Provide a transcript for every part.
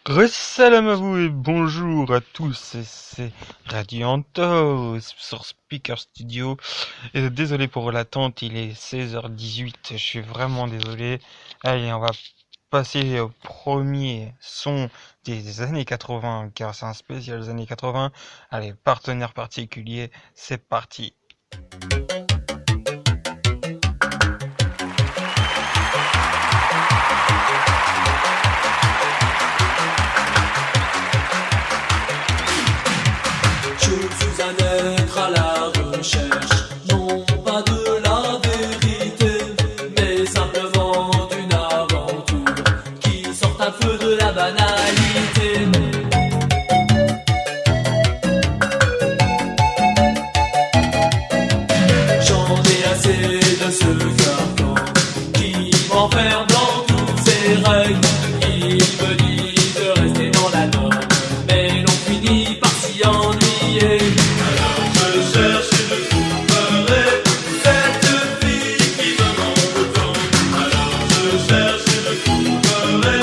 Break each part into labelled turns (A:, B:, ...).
A: Salam à vous et bonjour à tous, et c'est Radiantos sur Speaker Studio. Et désolé pour l'attente, il est 16h18, je suis vraiment désolé. Allez, on va passer au premier son des années 80, car c'est un spécial des années 80. Allez, partenaire particulier, c'est parti.
B: Je suis un être à la recherche, non pas de la vérité, mais simplement d'une aventure qui sort un peu de la banalité. J'en ai assez de ce carcan qui m'enferme dans toutes ses règles. Il me dit de rester dans la norme, mais l'on finit par s'y ennuyer. Alors je cherche et je trouverai cette fille qui me manque tant. Alors je cherche et je trouverai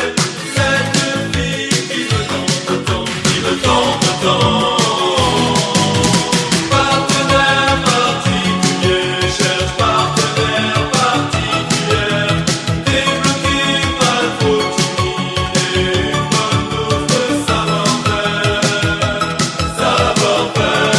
B: cette fille qui me tente tant, qui me tente tant. Partenaire particulier, cherche partenaire particulier, débloqué, pas trop timide, une bonne dose de savoir-faire, savoir-faire.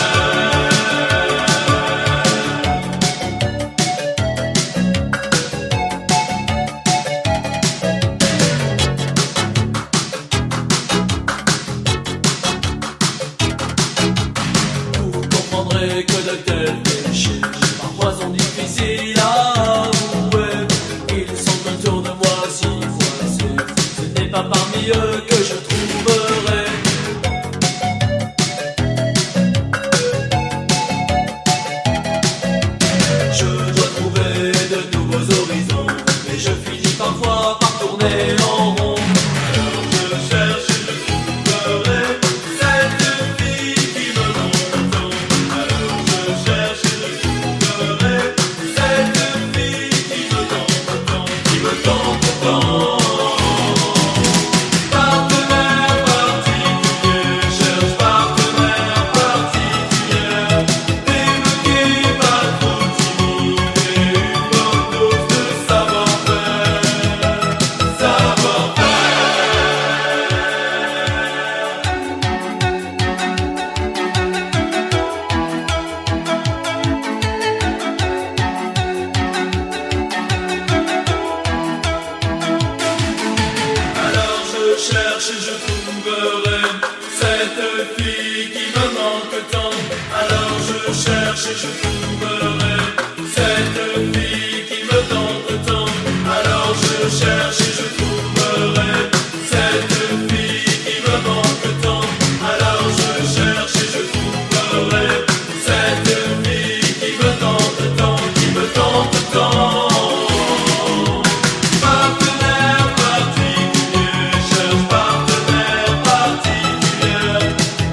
B: Vous comprendrez que de tels péchés parfois sont difficiles à avouer. Ils sont autour de moi si voisés, ce n'est pas parmi eux que je trouverai Je dois trouver de nouveaux horizons, et je finis parfois par tourner en rond. Alors je cherche et je trouverai cette fille qui me manque tant. Alors je cherche et je trouverai cette fille qui me tente tant, qui me tente tant. Partenaire particulier, cherche partenaire particulier, débloqué, pas trop timide, une bonne dose de savoir-faire, savoir-faire. Alors je cherche et je trouverai cette fille qui me manque tant. Alors je cherche et je trouverai cette fille qui me tente tant. Alors je cherche et je trouverai cette fille qui me manque tant. Alors je cherche et je trouverai cette fille qui me tente tant, qui me tente tant. Partenaire particulier, cherche partenaire particulier,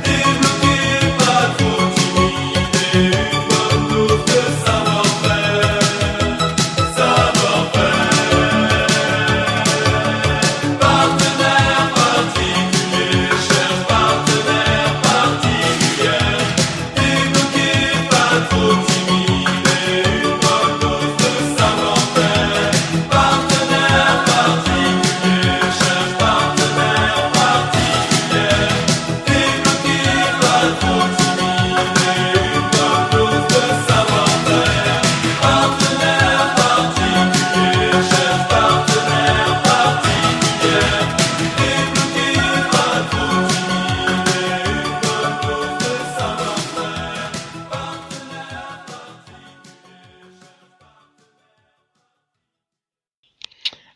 B: débloqué, pas trop timide, une bonne dose de savoir-faire, savoir-faire. Partenaire particulier, cherche partenaire particulier, débloqué, pas trop timide, une bonne dose de savoir-faire. Partenaire particulier, cherche partenaire particulier, débloqué, pas trop timide, une bonne dose de savoir-faire. Partenaire particulier, cherche partenaire particulier, débloqué, pas trop timide, une bonne dose de savoir-faire. Partenaire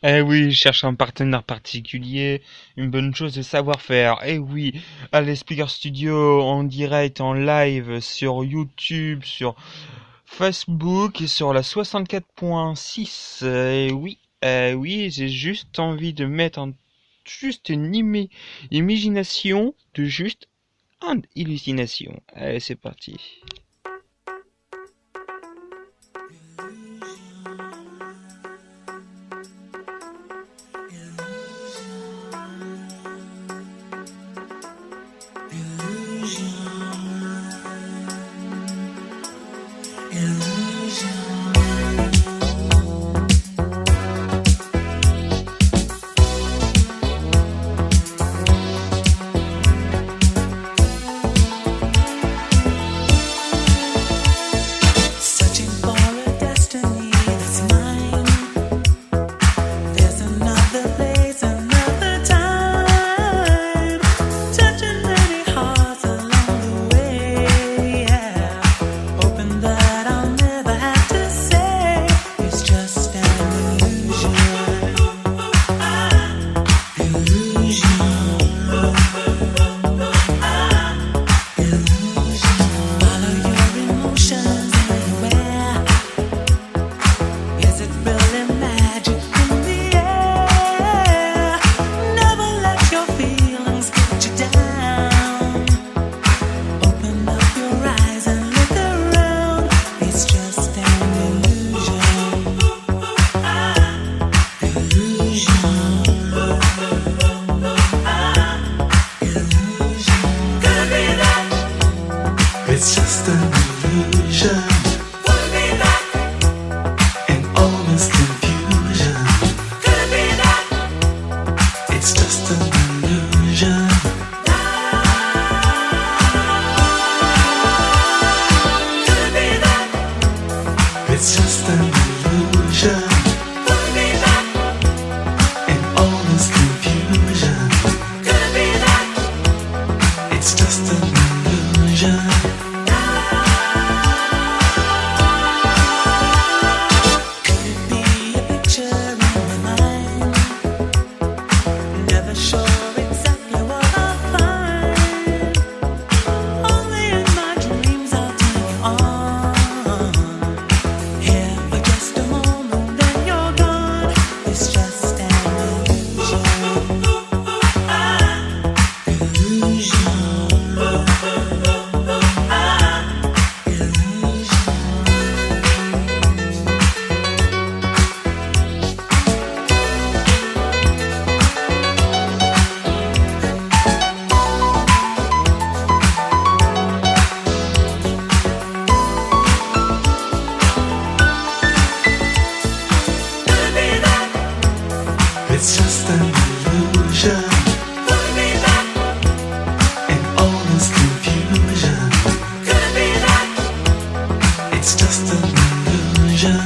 A: Eh oui, je cherche un partenaire particulier, une bonne chose de savoir-faire. Eh oui, allez, Speaker Studio en direct, en live sur YouTube, sur Facebook et sur la 64.6. Oui, j'ai juste envie de mettre juste une imagination de juste une hallucination. Allez, c'est parti.
B: It's just an illusion. Could it be that? It's just an illusion. Could it be that? In all this confusion. Could it be that? It's just an illusion. It's just an illusion. Could it be that? In all this confusion. Could it be that? It's just an illusion.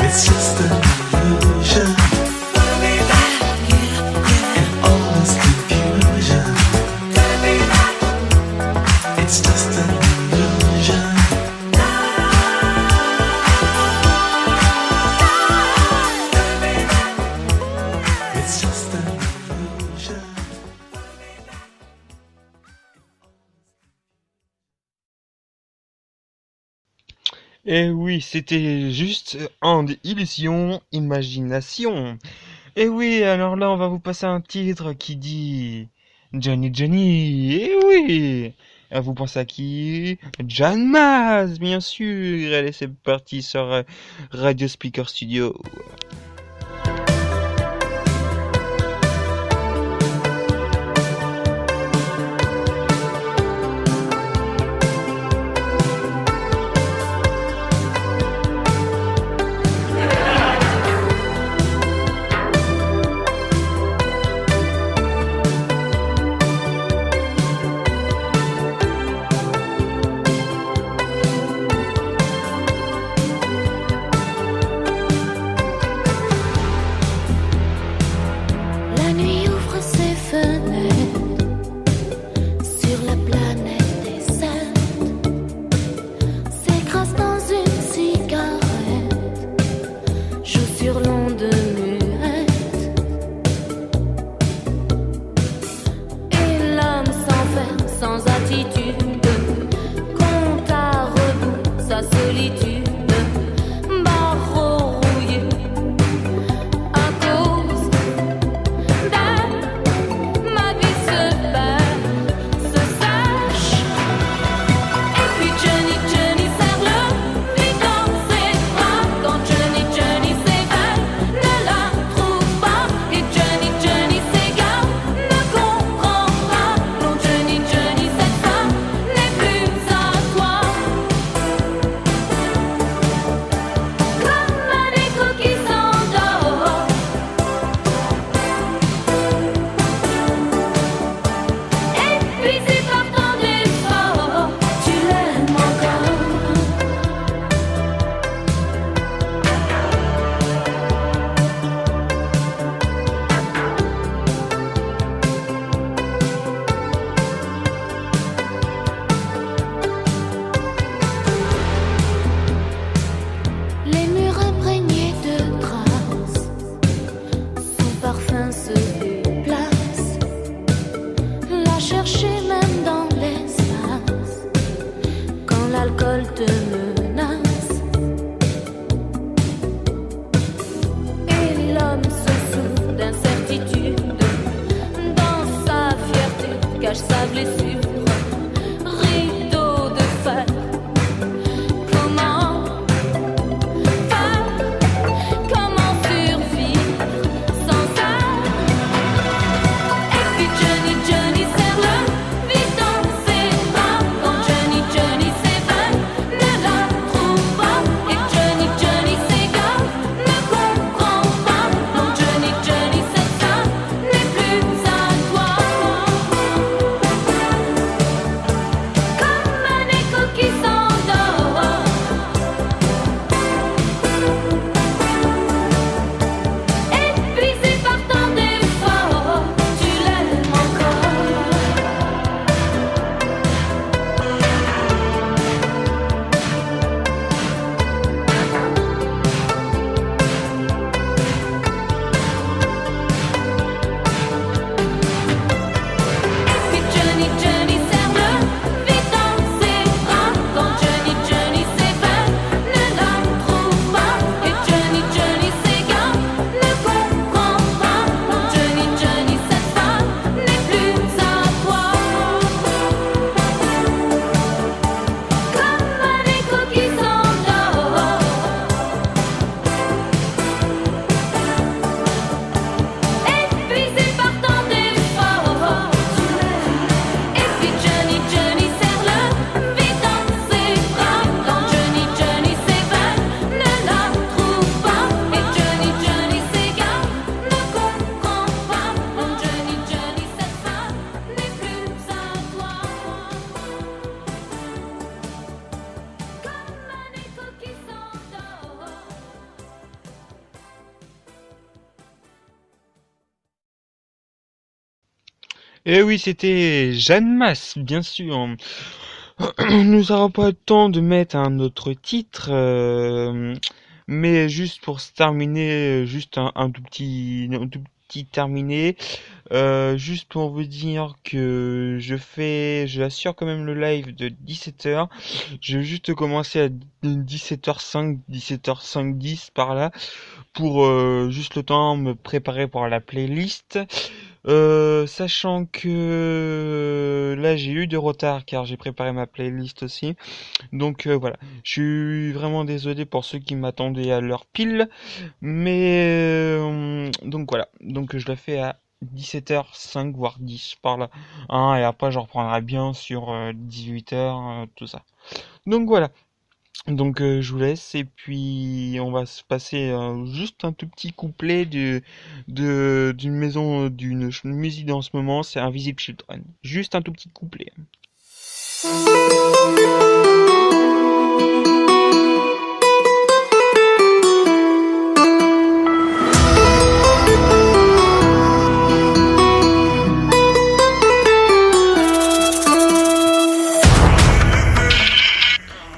B: It's just an illusion. In all this confusion. It's just an illusion. It's just an illusion.
A: Et oui, c'était juste en illusion, imagination. Et oui, alors là, on va vous passer un titre qui dit Johnny Johnny. Et oui, vous pensez à qui? Jeanne Maz, bien sûr. Allez, c'est parti sur Radio Speaker Studio. Et oui, c'était Jeanne Masse, bien sûr. Nous n'aurons pas le temps de mettre un autre titre, mais juste pour se terminer, juste un tout petit terminé, juste pour vous dire que j'assure quand même le live de 17h. Je vais juste commencer à 17h05, 17h05, 10 par là, pour juste le temps de me préparer pour la playlist. Sachant que là j'ai eu du retard car j'ai préparé ma playlist aussi. Donc voilà, je suis vraiment désolé pour ceux qui m'attendaient à l'heure pile. Mais donc voilà, donc je le fais à 17h05 voire 10 par là. Hein, et après je reprendrai bien sur 18h, tout ça. Donc voilà. Donc je vous laisse et puis on va se passer juste un tout petit couplet d'une maison d'une musique en ce moment, c'est Invisible Children. Juste un tout petit couplet.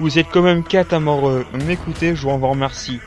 A: Vous êtes quand même 4 à m'avoir m'écouter, je vous en remercie.